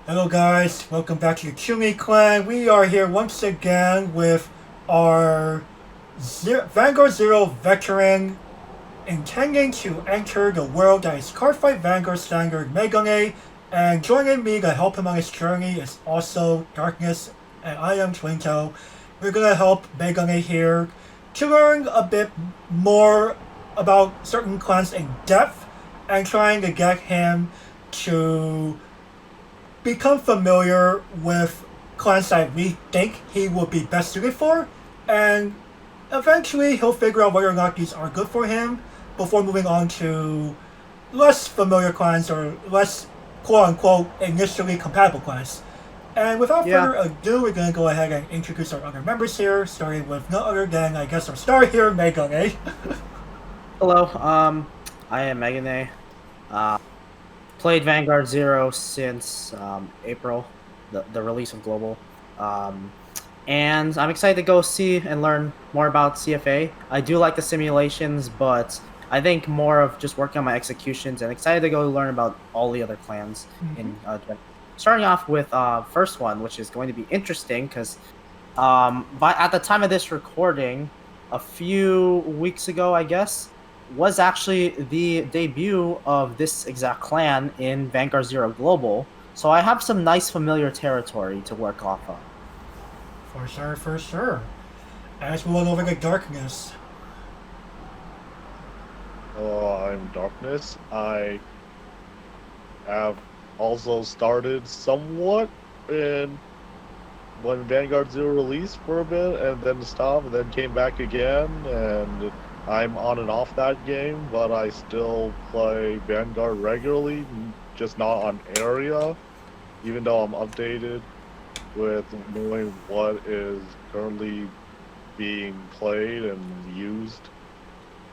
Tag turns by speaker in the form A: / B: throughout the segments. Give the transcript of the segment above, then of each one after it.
A: Hello guys, welcome back to the Chumi Clan. We are here once again with our Vanguard Zero veteran intending to enter the world that is Cardfight Vanguard Standard Megane, and joining me to help him on his journey is also Darkness, and I am Twinto. We're gonna help Megane here to learn a bit more about certain clans in depth and trying to get him to become familiar with clans that we think he will be best suited for, and eventually he'll figure out whether or not these are good for him before moving on to less familiar clans or less quote-unquote initially compatible clans. And without further ado, we're going to go ahead and introduce our other members here, starting with none other than, I guess, our star here, Megane.
B: Hello, I am Megane. Played Vanguard Zero since April, the release of Global. And I'm excited to go see and learn more about CFA. I do like the simulations, but I think more of just working on my executions, and excited to go learn about all the other clans. Starting off with first one, which is going to be interesting because at the time of this recording, a few weeks ago, I guess, was actually the debut of this exact clan in Vanguard Zero Global, so I have some nice familiar territory to work off of.
A: For sure, for sure. As we went over the Darkness.
C: I'm Darkness. I have also started somewhat when Vanguard Zero released for a bit, and then stopped, and then came back again, and I'm on and off that game, but I still play Vanguard regularly, just not on area, even though I'm updated with knowing what is currently being played and used.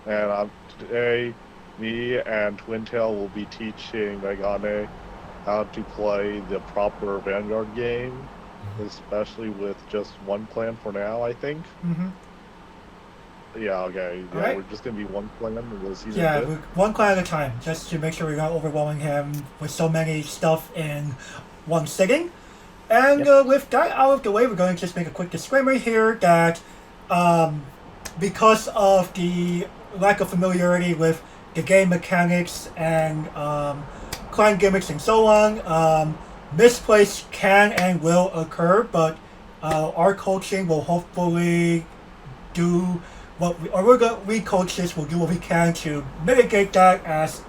C: And today, me and Twintail will be teaching Megane how to play the proper Vanguard game, especially with just one clan for now, I think. Yeah, okay. Yeah,
A: right.
C: We're just gonna be one clan in the season.
A: Yeah, one clan at a time, just to make sure we're not overwhelming him with so many stuff in one sitting. And with that out of the way, we're going to just make a quick disclaimer here that because of the lack of familiarity with the game mechanics and clan gimmicks and so on, misplays can and will occur, but our coaching will hopefully do we coaches will do what we can to mitigate that as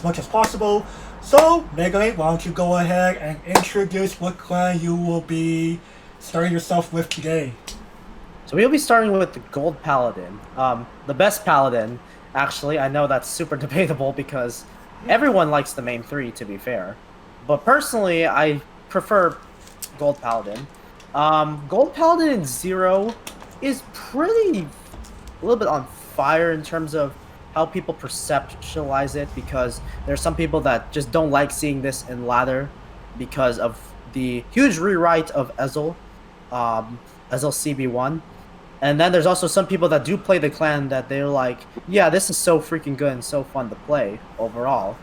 A: much as possible. So, Megane, why don't you go ahead and introduce what clan you will be starting yourself with today?
B: So we'll be starting with the Gold Paladin, the best Paladin. Actually, I know that's super debatable because everyone likes the main three, to be fair. But personally, I prefer Gold Paladin. Gold Paladin in Zero is pretty a little bit on fire in terms of how people perceptualize it, because there's some people that just don't like seeing this in ladder because of the huge rewrite of Ezel, Ezel CB1. And then there's also some people that do play the clan that they're like, yeah, this is so freaking good and so fun to play overall.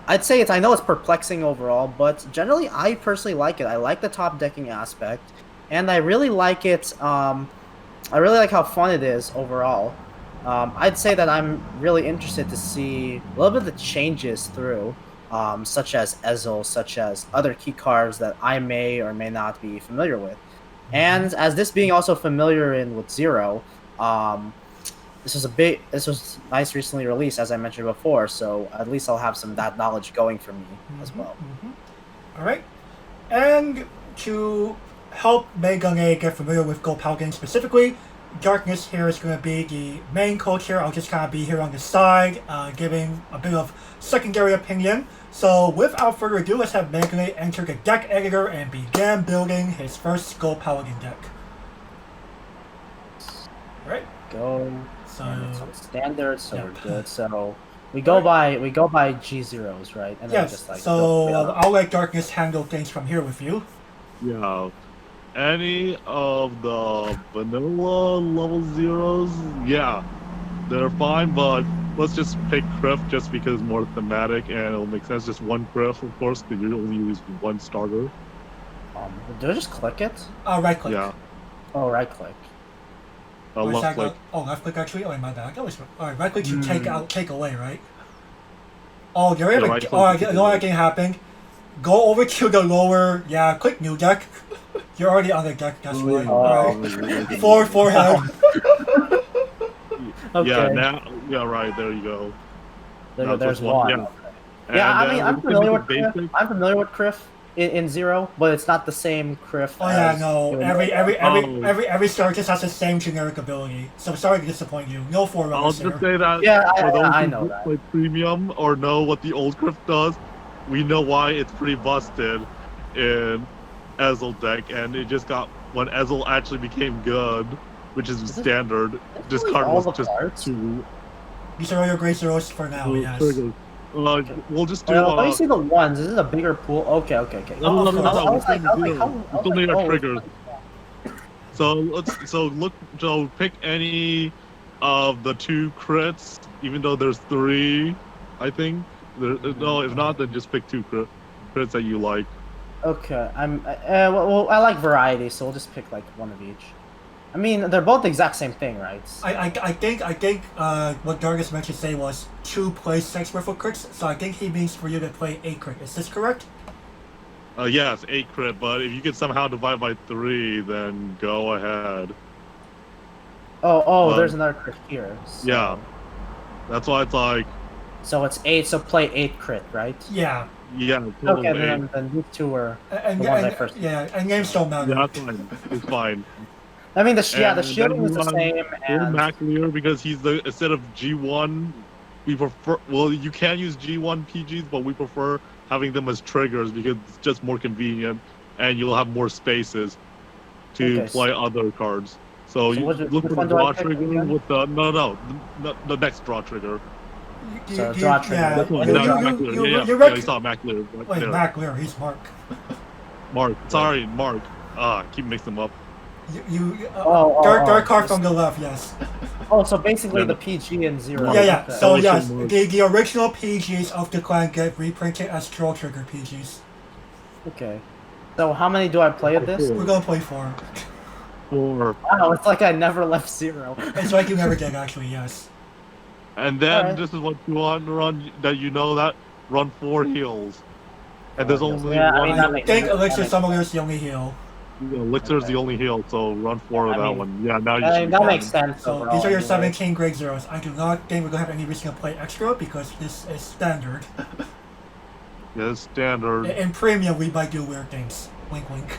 B: I know it's perplexing overall, but generally I personally like it. I like the top decking aspect, and I really like it. I really like how fun it is overall. I'd say that I'm really interested to see a little bit of the changes through, such as Ezel, such as other key cards that I may or may not be familiar with. And as this being also familiar with Zero, this was nice recently released, as I mentioned before, so at least I'll have some of that knowledge going for me as well.
A: Alright. And to help Megane get familiar with Gold Paladin specifically, Darkness here is going to be the main coach here. I'll just kind of be here on the side, giving a bit of secondary opinion. So without further ado, let's have Megane enter the deck editor and begin building his first Gold Paladin deck. Right.
B: Go.
A: So
B: it's on standard, so we're good. So we go by G0s, right? And
A: yes.
B: Just like
A: so I'll let Darkness handle things from here with you.
C: Yeah. Any of the vanilla level zeros, yeah, they're fine, but let's just pick Criff just because it's more thematic and it'll make sense. Just one Criff, of course, because you only use one starter.
B: Do I just click it?
A: Right click.
C: Yeah.
B: Oh, right click.
C: Left click.
A: Left click actually. Oh, my bad. All right, right click to take away, right? Oh, you're able.
C: Right
A: Oh, you know what can happen? Go over to the lower. Yeah, click new deck. You're already on the deck. That's why. All right. Forehead.
B: Okay.
C: Yeah. Now. Yeah. Right. There you go.
B: There's one.
C: Yeah.
B: Yeah, I
C: And,
B: mean, I'm familiar with
C: basic.
B: Criff. I'm familiar with Criff in Zero, but it's not the same Criff.
A: Oh yeah,
B: as
A: no. Every star just has the same generic ability. So sorry to disappoint you. No
C: I'll
A: forerunners
C: just
A: there.
C: say that
B: Yeah,
C: for those
B: I
C: who
B: know that.
C: play premium or know what the old Criff does, we know why it's pretty busted in Ezel deck, and it just got when Ezel actually became good, which is standard. This
B: really
C: card
B: all
C: was
B: the
C: just
B: cards?
C: too.
A: These are all your great zeros for now. Yes.
C: triggers. We'll just do.
B: Let me see the ones. Is it a bigger pool? Okay.
C: No.
B: I was
C: It's
B: like,
C: only our
B: oh,
C: triggers. So pick any of the 2 crits, even though there's 3, I think. No, if not, then just pick 2 crits that you like.
B: Okay, well, I like variety, so we'll just pick like one of each. I mean, they're both the exact same thing, right?
A: I think what Dargus meant to say was 2 plays 6 worth of crits, so I think he means for you to play 8 crit. Is this correct?
C: Yeah, it's 8 crit, but if you could somehow divide by 3, then go ahead.
B: There's another crit here. So.
C: Yeah, that's why it's like.
B: So it's 8, so play 8 crit, right?
A: Yeah.
C: Yeah. Total
B: Okay,
C: 8.
B: then these 2 were
A: And
B: the ones I first.
A: yeah, and names don't matter.
C: Yeah, that's fine. It's fine.
B: I mean, the shielding
C: then
B: is the same, and
C: Mac Lear because he's instead of G1, we prefer. Well, you can use G1 PGs, but we prefer having them as triggers because it's just more convenient, and you'll have more spaces to play other cards. So you look for the draw trigger with the the next draw trigger.
B: So draw trigger.
A: Yeah,
C: That's one. You saw Mac Lear.
A: Wait, Mac Lear, he's Mark.
C: Mark. Sorry, Mark. I keep mixing them up.
A: Dark card from the left, yes.
B: So basically the PG and Zero.
A: Yeah.
B: Okay.
A: So yes, the original PGs of the clan get reprinted as draw trigger PGs.
B: Okay. So how many do I play of this?
A: We're gonna play 4.
C: 4.
B: Wow, it's like I never left Zero.
A: It's like you never did, actually, yes.
C: And then
B: Alright.
C: this is what you want to run, that you know that run 4 heals. And there's only
B: Yeah, I
C: one.
B: mean, that
A: I
B: makes
A: think
B: sense.
A: Elixir Summoner's the only heal.
C: Elixir's the only heal, so run 4 of
B: I
C: that
B: mean,
C: one. Yeah, now you
B: I
C: should
B: mean,
C: be
B: that
C: fine.
B: makes sense.
A: So
B: overall,
A: these are your
B: anyway.
A: 17 grade zeros. I do not think we're gonna have any reason to play extra because this is standard.
C: Yeah, it's standard.
A: In premium, we might do weird things. Wink, wink.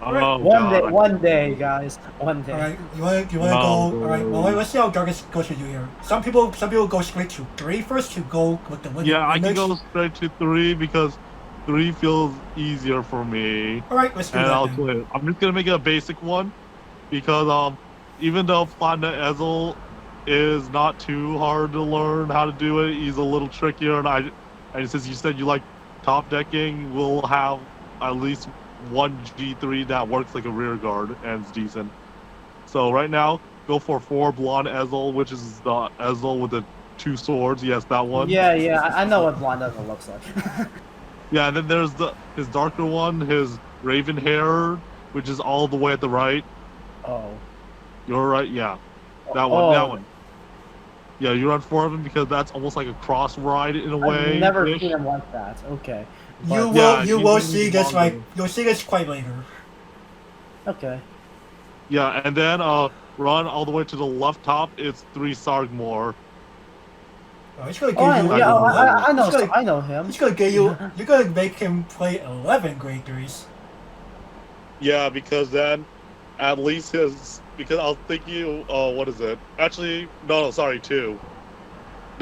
C: Oh,
B: One day, guys. One day.
A: All right, you wanna go? All right, well, let's see how Darkus goes with you here. Some people go straight to 3 first to go with the limit.
C: Yeah, I can go straight to 3 because 3 feels easier for me.
A: All right, let's do
C: And
A: that.
C: I'll
A: then.
C: play it. I'm just gonna make it a basic one because even though Platinum Ezel is not too hard to learn how to do it, he's a little trickier. And since you said you like top decking, we'll have at least one G3 that works like a rear guard and is decent. So right now, go for 4 blonde Ezel, which is the Ezel with the 2 swords. Yes, that one.
B: Yeah, I know what Blonde Ezel looks like.
C: Yeah, and then there's his darker one, his raven hair, which is all the way at the right.
B: Oh.
C: You're right, yeah. That one. Yeah, you run 4 of them because that's almost like a cross ride in a way.
B: I've never seen him like that. Okay.
A: You will see this you'll see this quite later.
B: Okay.
C: Yeah, and then run all the way to the left top. It's 3 Sargmore.
A: Oh, it's gonna give you.
B: I know him.
A: It's gonna give you. You're gonna make him play 11 grade 3s.
C: Yeah, because then at least because I'll think you. What is it? Actually, no, sorry, 2.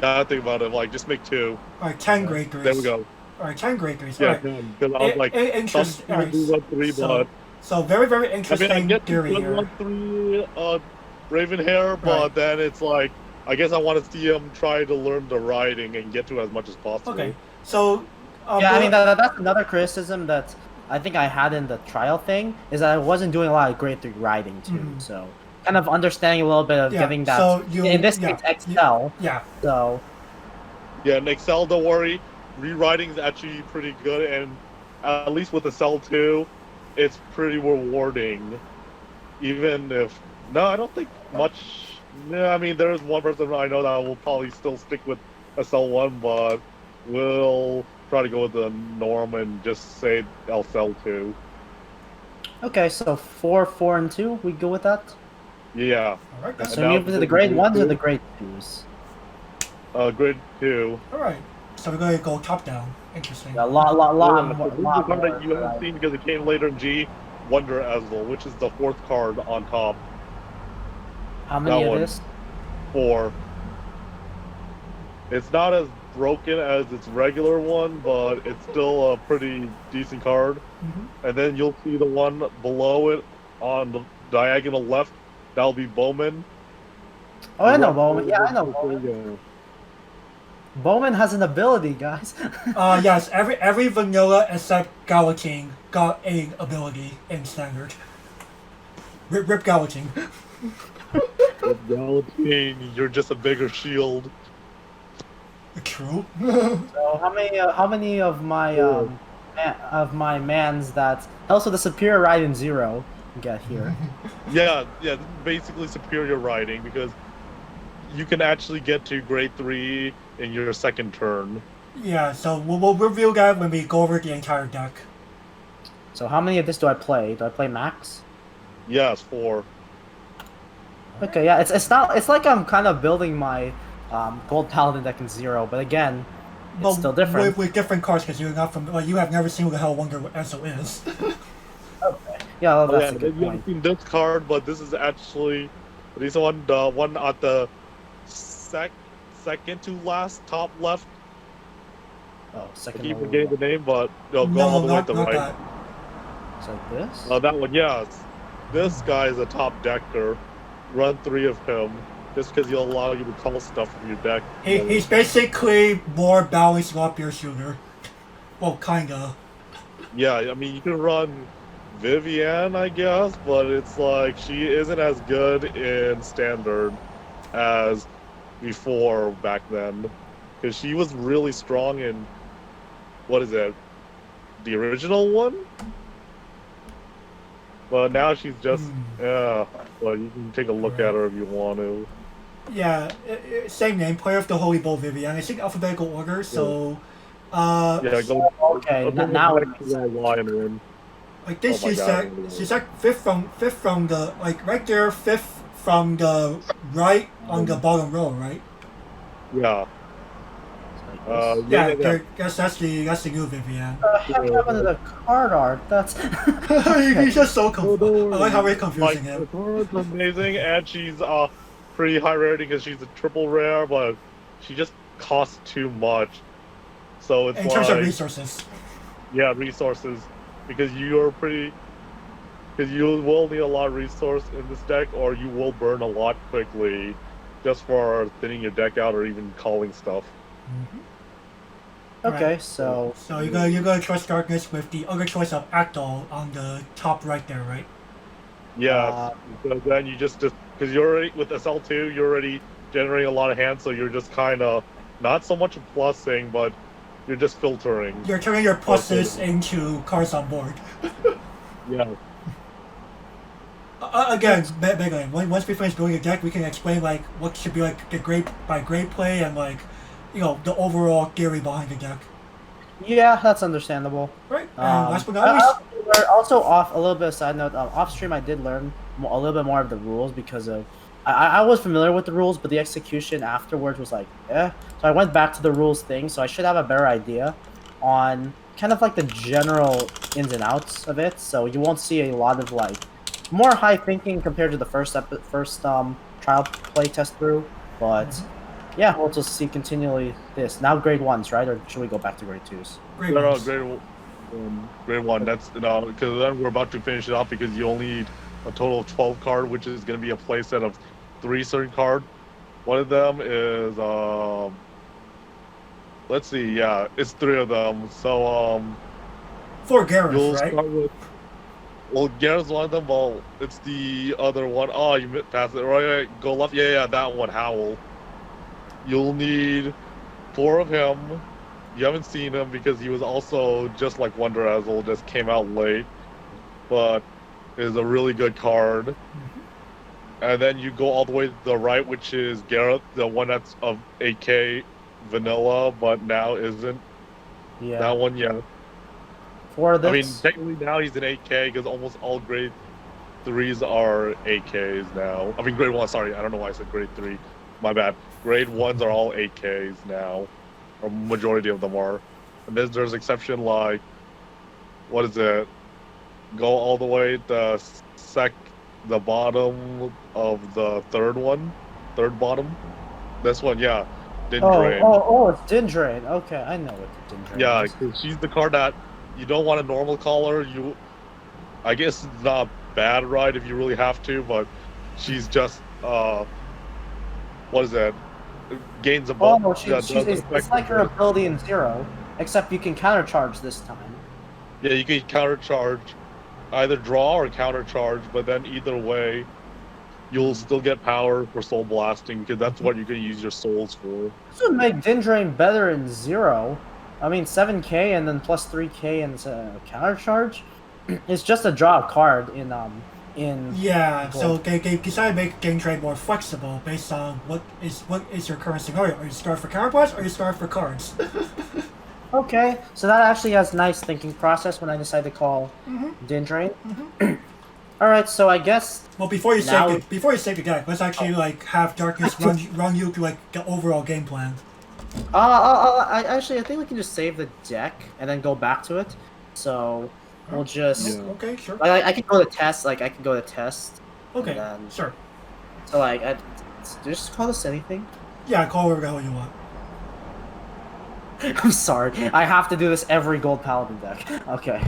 C: Now I think about it, like just make 2.
A: All right, 10 grade 3s.
C: There we go.
A: All right, 10 grade 3s.
C: Yeah,
A: All right.
C: because I was like,
A: interesting.
C: some people do run 3, but
A: So very, very
C: I
A: interesting
C: mean, I get
A: theory
C: you
A: here.
C: run 3 Raven hair, but
A: Right.
C: then it's like, I guess I want to see him try to learn the riding and get to as much as possible.
A: Okay, so.
B: Yeah, I mean that's another criticism that I think I had in the trial thing is that I wasn't doing a lot of grade 3 riding too. So kind of understanding a little bit of
A: Yeah,
B: getting that.
A: so you-
B: in this
A: yeah,
B: case, Excel.
A: Yeah.
B: So
C: Yeah, in Excel, don't worry. Rewriting is actually pretty good, and at least with Excel 2, it's pretty rewarding. Even if no, I don't think much. Yeah, I mean, there's one person I know that will probably still stick with Excel 1, but we'll try to go with the norm and just say Excel 2.
B: okay, so 4, 4, and 2. We go with that.
C: Yeah.
A: All right.
B: So
C: now
B: we move to the
C: grade
B: grade 1s or
C: two?
B: the grade 2s.
C: Grade 2.
A: All right. So we're going to go top down. Interesting.
B: A lot
C: This
B: more.
C: is the card that you haven't seen because it came later in G. Wonder Ezel, which is the 4th card on top.
B: How many
C: that
B: of
C: one.
B: this?
C: 4. It's not as broken as its regular one, but it's still a pretty decent card.
A: Mhm.
C: And then you'll see the one below it on the diagonal left. That'll be Bowman.
B: Oh, I know Bowman. Yeah, I know Bowman. Bowman has an ability, guys.
A: Yes. Every vanilla except Galaking got an ability in standard. Rip Galaking.
C: Galaxy, you're just a bigger shield.
A: True.
B: So how many of my mans that also the superior ride in 0 get here?
C: Yeah, this is basically superior riding because you can actually get to grade 3 in your second turn.
A: Yeah. So we'll review that when we go over the entire deck.
B: So how many of this do I play? Do I play max?
C: Yes, 4.
B: Okay, yeah, it's not. It's like I'm kind of building my Gold Paladin deck in 0, but again, it's
A: But
B: still different.
A: with different cards because you're not from you have never seen what the hell Wonder Esso is.
B: Okay. Yeah, well, that's a
C: You
B: good
C: haven't
B: point.
C: seen this card, but this is actually the one at the second to last, top left.
B: Oh,
C: I
B: second
C: keep
B: level.
C: forgetting the name, but go
A: no,
C: all the way
A: not,
C: to the
A: not
C: right.
A: that.
B: It's like this.
C: Oh, that one, yes. This guy is a top decker. Run 3 of him, just because he'll allow you to call stuff from your deck.
A: He's basically more balanced loppier shooter. Well, kinda.
C: Yeah, I mean, you can run Vivienne, I guess, but it's like she isn't as good in standard as before back then. Because she was really strong in, what is it, the original one? But now she's just, yeah, well, you can take a look at her if you want to.
A: Yeah, same name, player of the Holy Bull Vivian. I think alphabetical order, so
C: Yeah, go.
B: Okay,
C: go
B: now
C: back to that line and
A: I think
C: Oh my God.
A: she's like fifth from the like right there, fifth from the right on the bottom row, right?
C: yeah.
A: Yeah, that's the new Vivian.
B: What the heck happened to the card art? That's
A: He's just so confusing. I like how we're
C: Like,
A: confusing
C: the
A: him.
C: card's amazing, and she's pretty high rating because she's a triple rare, but she just costs too much. So it's
A: In terms
C: like,
A: of resources.
C: yeah, resources, because you will need a lot of resource in this deck, or you will burn a lot quickly, just for thinning your deck out or even calling stuff.
B: okay.
A: Right.
B: So
A: So you're gonna trust darkness with the other choice of Actol on the top right there, right?
C: Yeah, so then you just because you're already with SL2, you're already generating a lot of hands, so you're just kind of not so much a plus thing, but you're just filtering.
A: You're turning your pluses into cards on board.
C: Yeah.
A: Again, Megane, once we finish building a deck, we can explain like what should be like the grade by grade play and like, the overall theory behind the deck.
B: yeah, that's understandable.
A: Right. And last but not least,
B: Also, off a little bit of side note. Off stream, I did learn a little bit more of the rules because of I was familiar with the rules, but the execution afterwards was like, eh. So I went back to the rules thing, so I should have a better idea on kind of like the general ins and outs of it. So you won't see a lot of like more high thinking compared to the first trial play test through. But yeah, we'll just see continually this. Now grade 1s, right? Or should we go back to grade 2s?
A: grade
C: No,
A: ones.
C: grade 1. That's because then we're about to finish it off because you only need a total of 12 card, which is going to be a play set of 3 certain card. One of them is let's see, yeah, it's 3 of them. So
A: 4 Garrus,
C: you'll
A: right?
C: start with Well, Garrett's one of them. Well, it's the other one. Oh, you passed it. Right, go left. Yeah, that one. Howl. You'll need 4 of him. You haven't seen him because he was also just like Wonder Azzle, just came out late, but is a really good card. And then you go all the way to the right, which is Garrett, the one that's of 8K vanilla, but now isn't.
B: Yeah.
C: That one, yeah.
B: For this,
C: I mean, technically now he's an 8K because almost all grade 3s are 8Ks now. I mean, grade 1, sorry. I don't know why I said grade 3. My bad. Grade 1s are all 8Ks now. Or majority of them are. And there's exception like, what is it? Go all the way to the bottom of the third bottom. This one, yeah. Dindrain.
B: it's Dindrain. Okay, I know what the Dindrain
C: Yeah,
B: is.
C: because she's the card that you don't want a normal color. I guess it's not bad, right, if you really have to, but she's just, what is that? Gains a buff.
B: It's like her ability in 0, except you can countercharge this time.
C: Yeah, you can countercharge, either draw or countercharge, but then either way, you'll still get power for soul blasting because that's what you're gonna use your souls for.
B: This would make Dindrain better in 0. I mean, 7K and then plus 3K and countercharge. It's just a draw card in
A: Yeah, so
B: Gold.
A: they decided to make game trade more flexible based on what is your current scenario. Are you starting for counterblast or are you starting for cards?
B: Okay, so that actually has nice thinking process when I decide to call Dindrain. All right, so I guess
A: Well, before you
B: Now-
A: save the deck, let's actually like have Darkness run you through like the overall game plan.
B: I think we can just save the deck and then go back to it. So we'll just
C: Yeah.
A: Okay, sure.
B: I can go to test. Like I can go to test.
A: Okay,
B: then-
A: sure.
B: So like, just call this anything.
A: Yeah, call whatever the hell you want.
B: I'm sorry. I have to do this every Gold Paladin deck. Okay.